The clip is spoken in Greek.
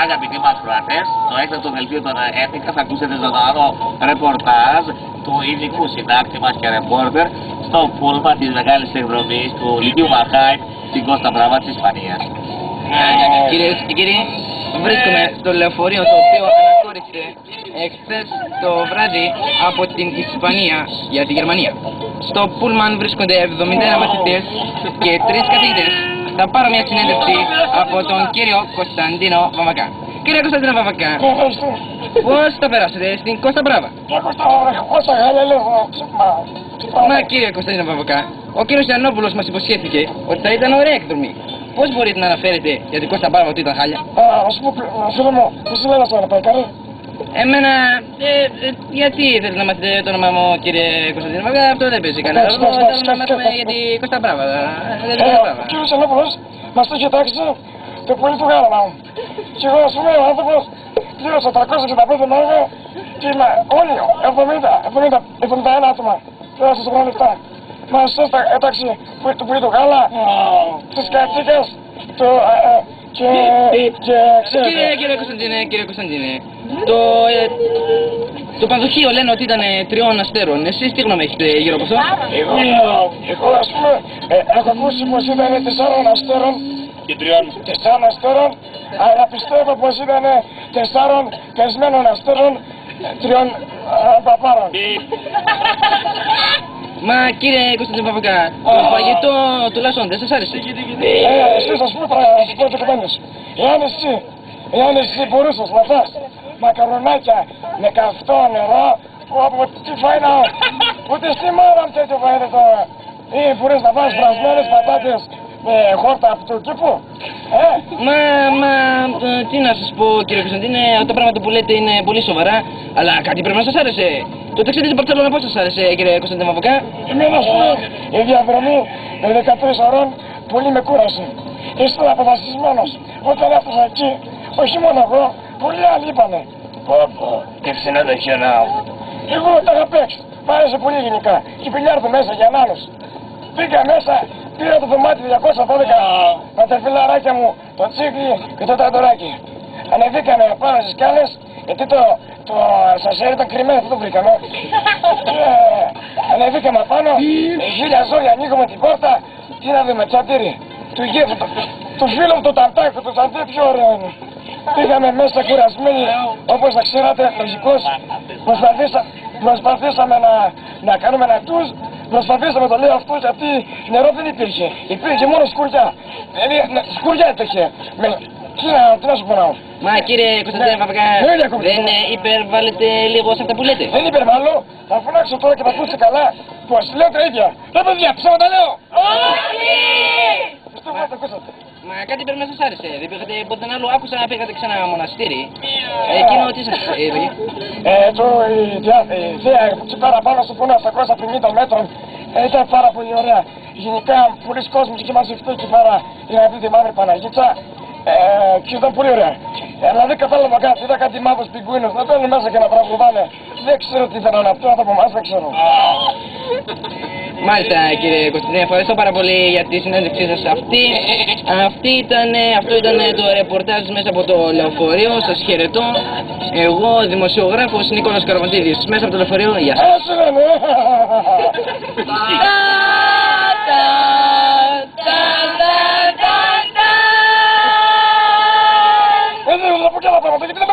αγαπητοί μας κροατές, στο έκτακτο δελτίο των 11 θα ακούσετε ζωντανό ρεπορτάζ του ειδικού συντάκτη μας και ρεπόρτερ στο πούλμα της μεγάλης εκδρομής του Λυκείου Μαρχάιμ στην Κώστα Μπράβα της Ισπανίας. Κυρίες και κύριοι, βρίσκομαι στο λεωφορείο το οποίο αναχώρησε εχθές το βράδυ από την Ισπανία για τη Γερμανία. Στο πούλμαν βρίσκονται 71 μαθητές και 3 καθηγητές. Θα πάρω μια συνέντευξη από τον κύριο Κωνσταντίνο Βαμβακά. Κύριε Κωνσταντίνο Βαμβακά, πώς θα περάσετε στην Κώστα Μπράβα? Μα κύριε Κωνσταντίνο Βαμβακά, ο κύριος Γιαννόπουλος μας υποσχέθηκε ότι θα ήταν ωραία εκδρομή. Πώς μπορείτε να αναφέρετε για την Κώστα Μπράβα ότι ήταν χάλια? Να σου πω, φίλε μου, πώς σε λένε τώρα, Παϊκάρη? Εμένα, γιατί θέλετε να μάθετε το όνομα μου, κύριε Κωνσταντίνο Βαμβακά? Αυτό δεν παίζει κανένα ρόλο. Θέλω να μάθουμε για την Κώστα Μπράβα. Ο κύριος Γιαννόπουλος μας το είχε τάξει το πολύ του γάλαμα μου. Και εγώ, ας πούμε, ο άνθρωπος πλήρωσα 365 μάγα και είμαι όλοι 71 άτομα. Πλήρωσα σε λεφτά. Μας έταξε το πολύ του γάλα, τις κατσίκες, και ξέρετε. Κύριε Κωνσταντίνε, το πανδοχείο λένε ότι ήταν 3 αστέρων. Εσείς τι γνώμη έχετε γύρω από αυτό? Εγώ ας πούμε έχω ακούσει πως ήταν 4 αστέρων Και 4 αστέρων, αλλά πιστεύω πως ήταν 4 πεσμένων αστέρων 3 παπάρων. Μα κύριε Κωνσταντίνο Βαμβακά, το φαγητό τουλάχιστον δεν σας άρεσε? Εσείς ας πούμε θα σου πω το κουμπένες. Εάν εσύ μπορούσες να φας μακαρονάκια με καυτό νερό, τι φάει να... Ούτε στη μάρα μου τέτοιο φαίνεται τώρα. Ή μπορείς να φας βρασμένες πατάτες με χόρτα από του κήπου. Τι να σας πω κύριε Κωνσταντίνε, τα πράγματα που λέτε είναι πολύ σοβαρά, αλλά κάτι πρέπει να σας άρεσε. Το ταξίδι στην Μπαρτσελόνα πώς σας άρεσε κύριε Κωνσταντίνο Βαμβακά? Εμένα ας πούμε η διαδρομή με 13 ώρων πολύ με κούρασε. Ήσουν αποφασισμένος. Όταν έφτασα εκεί, όχι μόνο εγώ, πολλοί άλλοι είπανε. τι ξενοδοχείο να... Εγώ τα είχα παίξει. Μ' άρεσε πολύ γενικά. Και πιλιάρδω μέσα για ανάλωση. Πήγα μέσα, πήρα το δωμάτι 212 με τα φιλαράκια μου, το τσίκλι και το ταντοράκι. Ανεβήκαμε πάνω στις σκάλες, γιατί το σασέρι ήταν κρυμμένο, δεν το βρήκαμε. Ανεβήκαμε πάνω, χίλια ζώλια, ανοίγουμε την πόρτα, τι να δούμε, τσαντήρι. Του φίλου μου το ταντάκι, το τσαντήρι πιο ωραίο είναι. Πήγαμε μέσα κουρασμένοι, όπως θα ξέρατε, λογικώς, προσπαθήσαμε να κάνουμε ένα τουζ. Προσπαθήσαμε το λέω αυτό γιατί νερό δεν υπήρχε. Υπήρχε μόνο σκουριά. Σκουριά υπήρχε. Τι να σου πω now. Μα κύριε Κωνσταντίνο Βαμβακά, δεν υπερβάλλετε λίγο σε αυτά που λέτε? Δεν υπερβάλλω. Θα φωνάξω τώρα και θα ακούσετε καλά. Πως λέω τα ίδια. Τα παιδιά, ψέματα λέω. Όχι! Μα κάτι πρέπει να σας άρεσε. Δεν πήγατε ποτέ άλλο, άκουσα να πήγατε σε ένα μοναστήρι. Εκείνο τι σας είπε? Η θέα εκεί παραπάνω στο πούνε 750 μέτρων ήταν πάρα πολύ ωραία. Γενικά πολλοί κόσμοι είχε μαζευτεί εκεί πέρα για να δει τη μαύρη Παναγίτσα και ήταν πολύ ωραία. Αλλά δεν κατάλαβα κάτι, είδα κάτι μαύρους πιγκουίνους να μπαίνουν μέσα και να τραγουδάνε. Δεν ξέρω τι ήθελαν αυτό από εμάς, δεν ξέρω. Μάλιστα κύριε Κωνσταντίνε, ευχαριστώ πάρα πολύ για τη συνέντευξή σας αυτή. Αυτό ήταν το ρεπορτάζ μέσα από το λεωφορείο. Σας χαιρετώ. Εγώ, δημοσιογράφος Νίκολας Καραβαντίδης, μέσα από το λεωφορείο. Γεια σας. Δεν θέλω να πω κι άλλα πράγματα, γιατί δεν